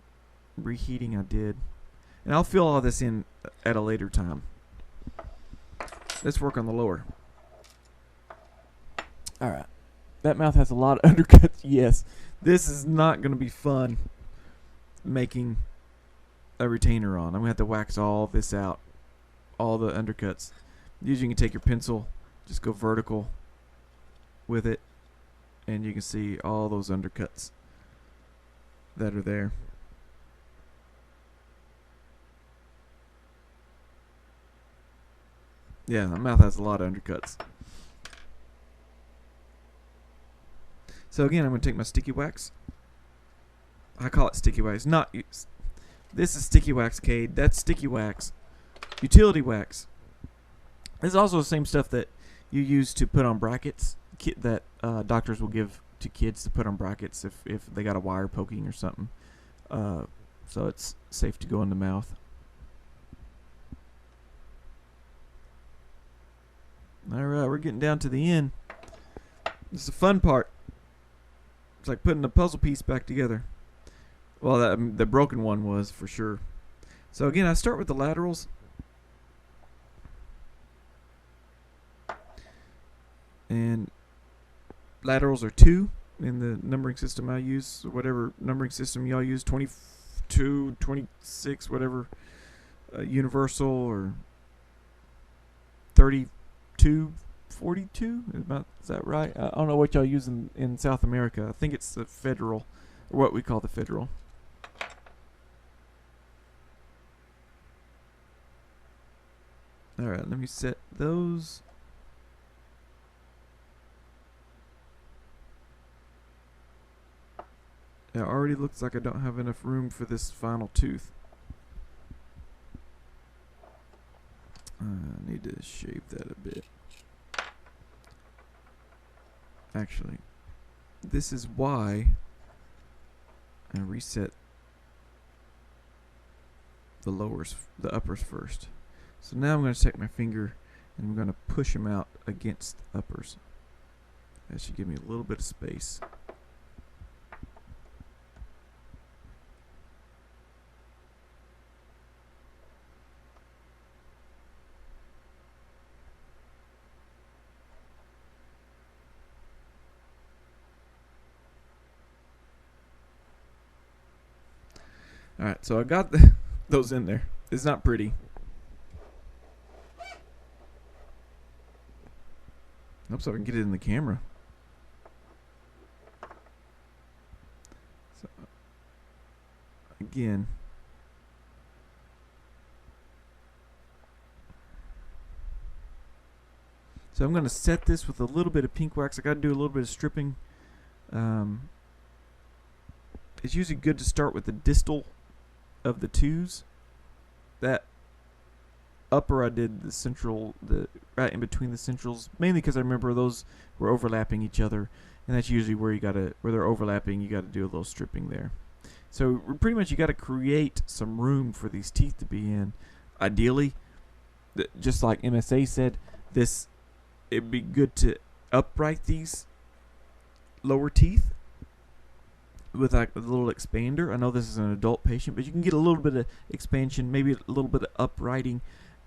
reheating I did. And I'll fill all this in at a later time. Let's work on the lower. Alright. That mouth has a lot of undercuts. Yes. This is not going to be fun making a retainer on. I'm going to have to wax all this out. All the undercuts. Usually you can take your pencil, just go vertical with it, and you can see all those undercuts that are there. Yeah, the mouth has a lot of undercuts. So again, I'm going to take my sticky wax. I call it sticky wax. This is sticky wax, Cade. That's sticky wax. Utility wax. This is also the same stuff that you use to put on brackets that doctors will give to kids to put on brackets if they got a wire poking or something. So it's safe to go in the mouth. Alright, we're getting down to the end. This is the fun part. It's like putting a puzzle piece back together. Well, the broken one was for sure. So again, I start with the laterals. And laterals are 2 in the numbering system I use. Whatever numbering system y'all use, 22, 26, whatever. Universal or 32, 42. Is that right? I don't know what y'all use in South America. I think it's the federal, or what we call the federal. Alright, let me set those. It already looks like I don't have enough room for this final tooth. I need to shave that a bit. Actually, this is why I reset the uppers first. So now I'm going to take my finger and I'm going to push them out against the uppers. That should give me a little bit of space. Alright, so I got those in there. It's not pretty. Hope so I can get it in the camera. So, again. So I'm going to set this with a little bit of pink wax. I got to do a little bit of stripping. It's usually good to start with the distal of the twos. That upper I did the central, the right in between the centrals, mainly because I remember those were overlapping each other, and that's usually where they're overlapping. You got to do a little stripping there. So pretty much you got to create some room for these teeth to be in. Ideally, just like MSA said, it'd be good to upright these lower teeth with like a little expander. I know this is an adult patient, but you can get a little bit of expansion, maybe a little bit of uprighting,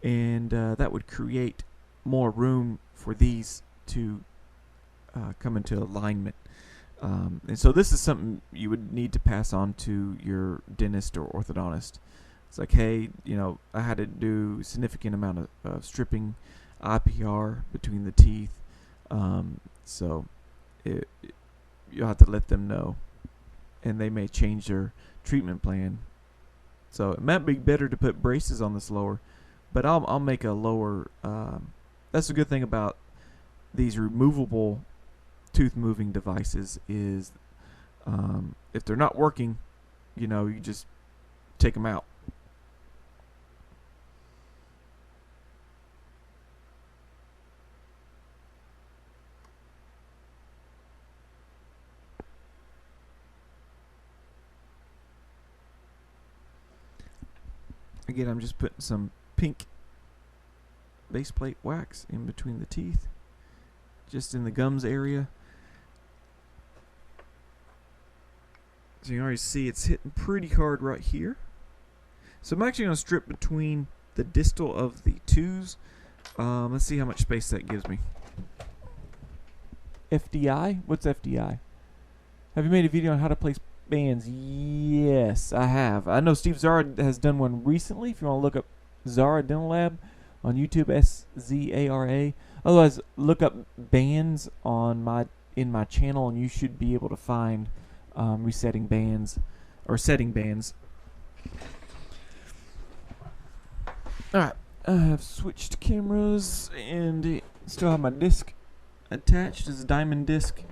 and that would create more room for these to come into alignment. And so this is something you would need to pass on to your dentist or orthodontist. It's like, hey, I had to do a significant amount of stripping, IPR between the teeth. So you'll have to let them know, and they may change their treatment plan. So it might be better to put braces on this lower, but I'll make a lower. That's a good thing about these removable tooth moving devices is if they're not working, you just take them out. Again, I'm just putting some pink base plate wax in between the teeth, just in the gums area. So you can already see it's hitting pretty hard right here. So I'm actually going to strip between the distal of the twos. Let's see how much space that gives me. FDI? What's FDI? Have you made a video on how to place bands? Yes, I have. I know Steve Zara has done one recently. If you want to look up Zara Dental Lab on YouTube, SZARA. Otherwise, look up bands in my channel, and you should be able to find resetting bands or setting bands. Alright, I have switched cameras and still have my disc attached. It's a diamond disc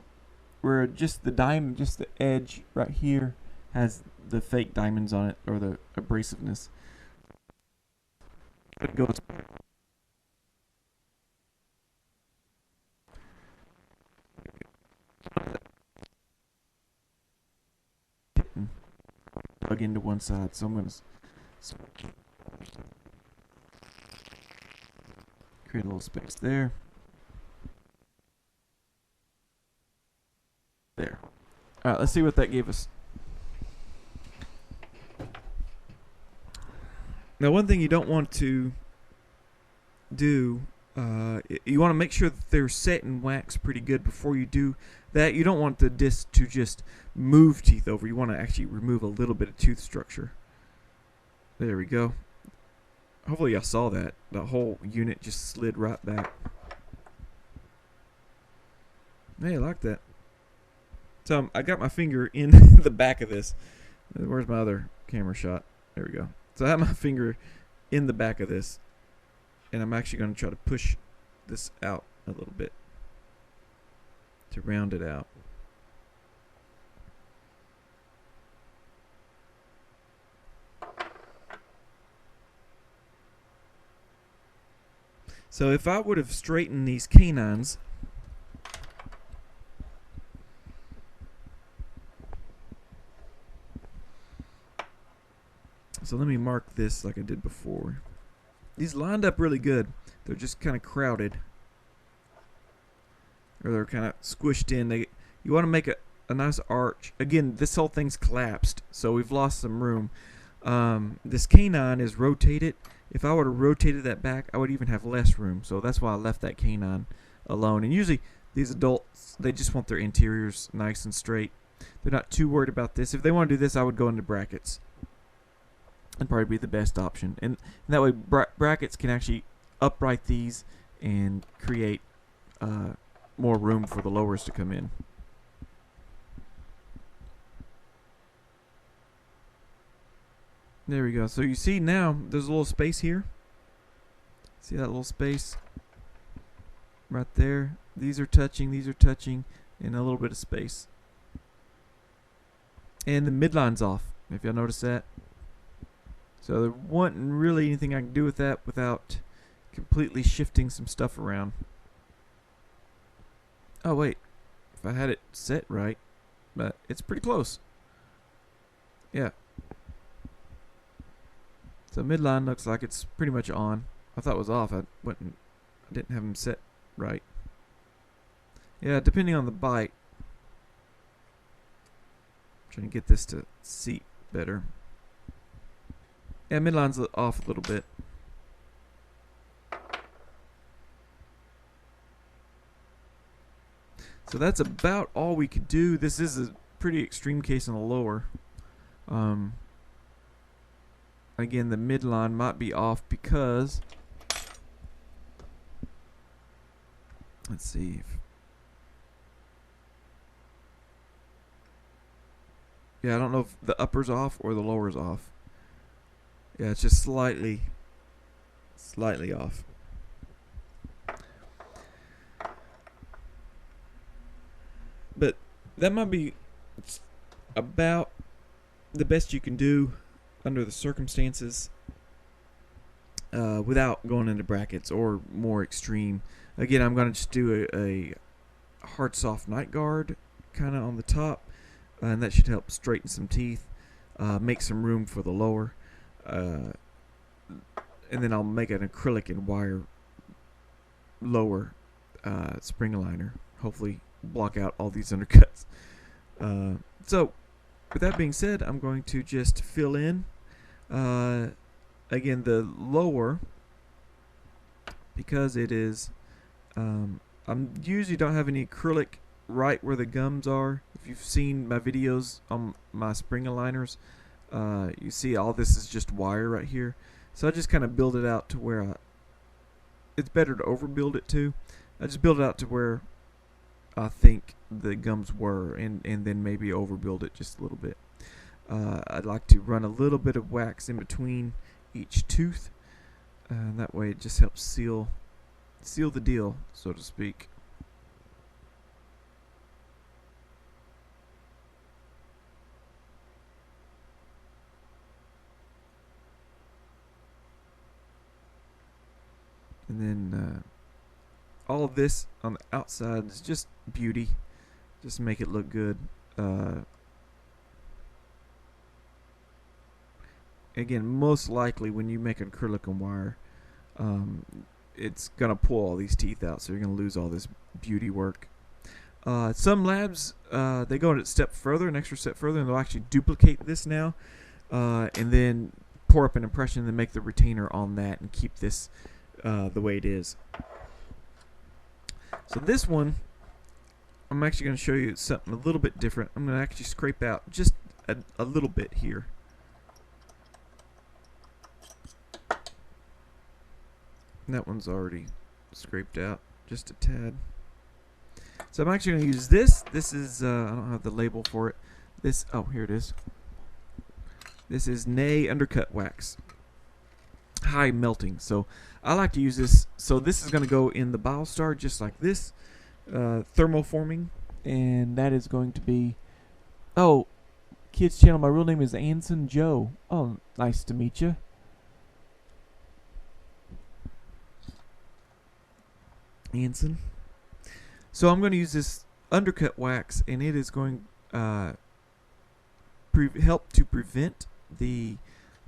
where just the edge right here has the fake diamonds on it, or the abrasiveness. It goes plug into one side, so I'm going to create a little space there. There. Alright, let's see what that gave us. Now, one thing you don't want to do, you want to make sure that they're set in wax pretty good before you do that. You don't want the disc to just move teeth over. You want to actually remove a little bit of tooth structure. There we go. Hopefully y'all saw that. The whole unit just slid right back. Hey, I like that. So I got my finger in the back of this. Where's my other camera shot? There we go. So I have my finger in the back of this, and I'm actually going to try to push this out a little bit to round it out. So if I would have straightened these canines, so let me mark this like I did before. These lined up really good. They're just kind of crowded, or they're kind of squished in. You want to make a nice arch. Again, this whole thing's collapsed, so we've lost some room. This canine is rotated. If I would have rotated that back, I would even have less room. So that's why I left that canine alone. And usually these adults, they just want their anteriors nice and straight. They're not too worried about this. If they want to do this, I would go into brackets. That'd probably be the best option. And that way brackets can actually upright these and create more room for the lowers to come in. There we go. So you see now there's a little space here. See that little space right there? These are touching, and a little bit of space. And the midline's off, if y'all notice that. So there wasn't really anything I can do with that without completely shifting some stuff around. Oh wait, if I had it set right, but it's pretty close. Yeah. So midline looks like it's pretty much on. I thought it was off. I didn't have them set right. Yeah, depending on the bite. I'm trying to get this to seat better. Yeah, midline's off a little bit. So that's about all we could do. This is a pretty extreme case on the lower. Again, the midline might be off because, let's see. Yeah, I don't know if the upper's off or the lower's off. Yeah, it's just slightly off. But that might be about the best you can do under the circumstances without going into brackets or more extreme. Again, I'm going to just do a hard soft night guard kind of on the top, and that should help straighten some teeth, make some room for the lower, and then I'll make an acrylic and wire lower spring aligner, hopefully block out all these undercuts. So with that being said, I'm going to just fill in again the lower, because it is I usually don't have any acrylic right where the gums are. If you've seen my videos on my spring aligners, you see all this is just wire right here. So I just kind of build it out to where it's better to overbuild it too. I just build it out to where I think the gums were, and then maybe overbuild it just a little bit. I'd like to run a little bit of wax in between each tooth, and that way it just helps seal the deal, so to speak. And then all of this on the outside is just beauty, just to make it look good. Again, most likely when you make an acrylic and wire, it's going to pull all these teeth out, so you're going to lose all this beauty work. Some labs, they go a step further, an extra step further, and they'll actually duplicate this now, and then pour up an impression and then make the retainer on that and keep this the way it is. So this one, I'm actually going to show you something a little bit different. I'm going to actually scrape out just a little bit here. And that one's already scraped out, just a tad. So I'm actually going to use this. This is, I don't have the label for it. This, oh, here it is. This is Nay Undercut Wax. High melting. So I like to use this. So this is going to go in the Biostar just like this. Thermoforming. And that is going to be, oh, kids channel, my real name is Anson Joe. Oh, nice to meet you. Anson. So I'm going to use this undercut wax, and it is going help to prevent the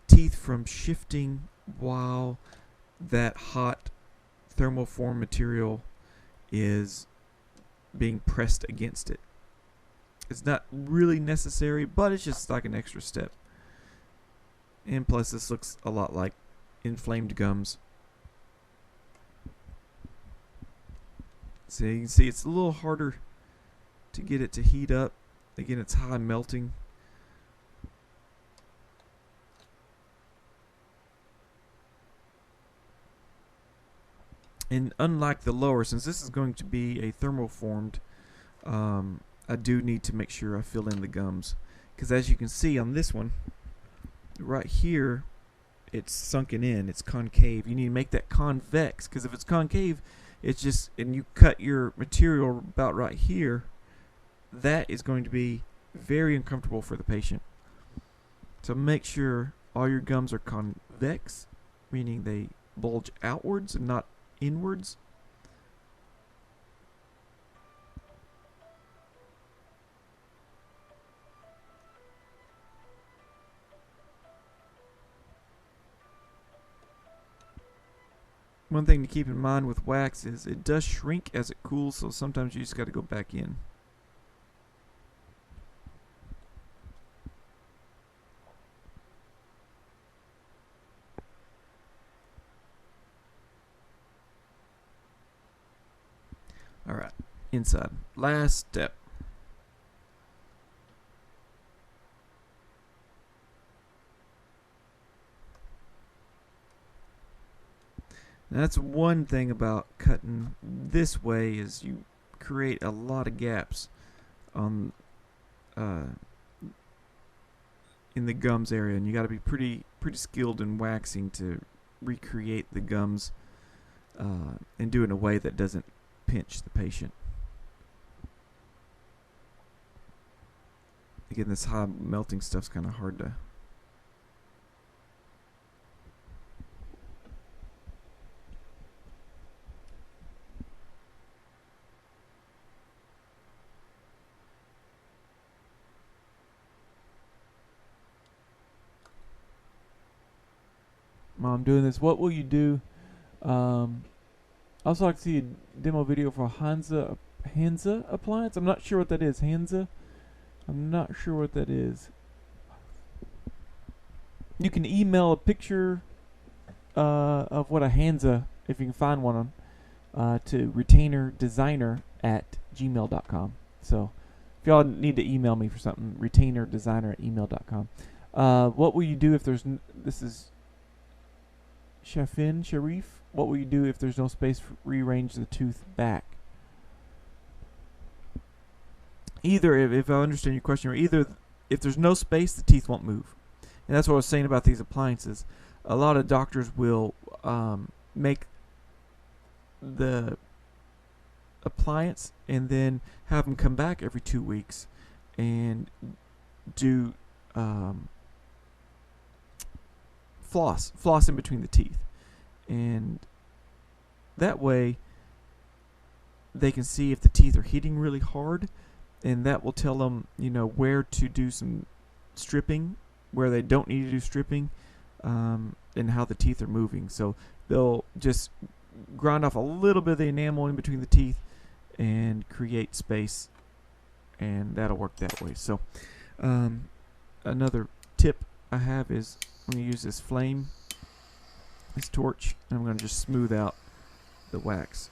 teeth from shifting while that hot thermoform material is being pressed against it. It's not really necessary, but it's just like an extra step. And plus this looks a lot like inflamed gums. So you can see it's a little harder to get it to heat up. Again, it's high melting. And unlike the lower, since this is going to be a thermoformed, I do need to make sure I fill in the gums. Because as you can see on this one, right here, it's sunken in, it's concave. You need to make that convex, because if it's concave, it's just, and you cut your material about right here, that is going to be very uncomfortable for the patient. So make sure all your gums are convex, meaning they bulge outwards and not inwards. One thing to keep in mind with wax is it does shrink as it cools, so sometimes you just got to go back in. Alright, inside. Last step. Now that's one thing about cutting this way, is you create a lot of gaps on in the gums area, and you got to be pretty skilled in waxing to recreate the gums and do it in a way that doesn't pinch the patient. Again, this high melting stuff's kind of hard to. While I'm doing this, what will you do? Also, like to see a demo video for Hansa appliance. I'm not sure what that is. Hansa. I'm not sure what that is. You can email a picture of what a Hansa, if you can find one, to retainerdesigner@gmail.com. So if y'all need to email me for something, retainerdesigner@email.com. What will you do if there's this is Sharif? What will you do if there's no space for rearrange the tooth back? Either, if I understand your question, or either if there's no space, the teeth won't move. And that's what I was saying about these appliances. A lot of doctors will make the appliance and then have them come back every 2 weeks and do floss in between the teeth, and that way they can see if the teeth are hitting really hard, and that will tell them, you know, where to do some stripping, where they don't need to do stripping, and how the teeth are moving. So they'll just grind off a little bit of the enamel in between the teeth and create space, and that'll work that way. So another tip I have is I'm going to use this flame, this torch, and I'm going to just smooth out the wax.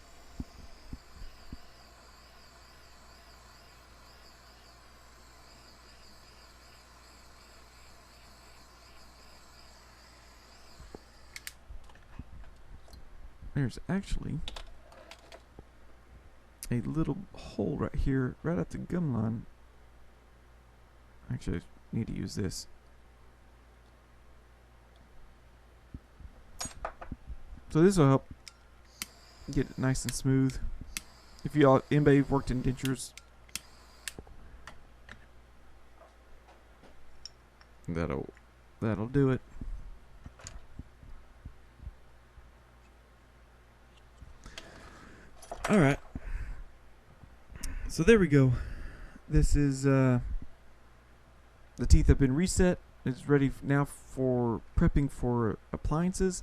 There's actually a little hole right here, right at the gum line. Actually, I need to use this. So this will help get it nice and smooth. If anybody worked in dentures, that'll do it. All right. So there we go. This is the teeth have been reset. It's ready now for prepping for appliances.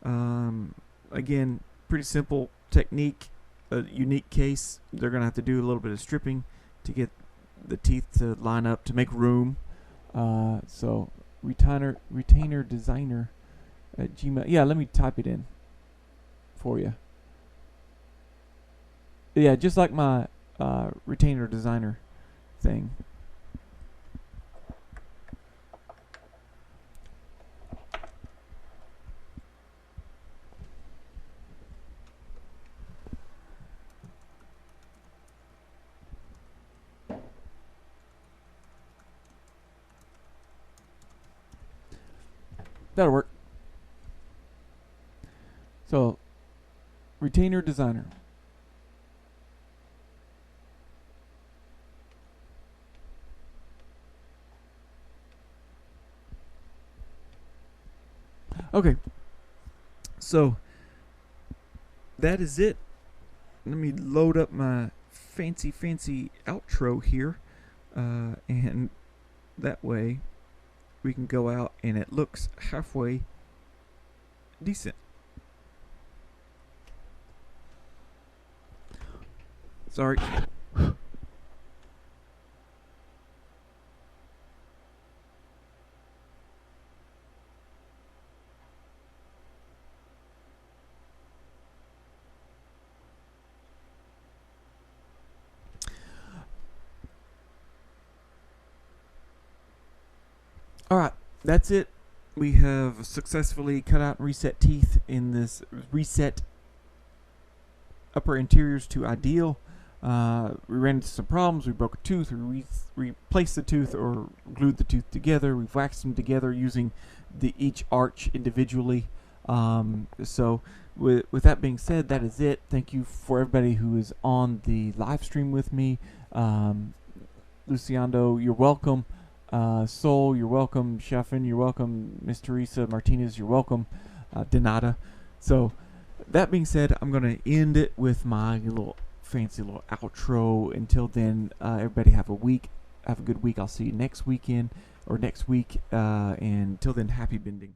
Again, pretty simple technique, a unique case. They're gonna have to do a little bit of stripping to get the teeth to line up to make room. So retainer designer at Gmail. Yeah, let me type it in for you. Yeah, just like my retainer designer thing. That'll work. So, retainer designer. Okay. So, that is it. Let me load up my fancy outro here. And that way we can go out and it looks halfway decent. Sorry. Alright, that's it. We have successfully cut out and reset teeth in this reset upper anteriors to ideal. We ran into some problems. We broke a tooth. We replaced the tooth or glued the tooth together. We've waxed them together using each arch individually. So with that being said, that is it. Thank you for everybody who is on the live stream with me. Luciano, you're welcome. Sol, you're welcome. Sheffin, you're welcome. Miss Teresa Martinez, you're welcome. Donata. So that being said, I'm going to end it with my little fancy little outro. Until then, everybody have a good week. I'll see you next weekend or next week. And until then, happy bending.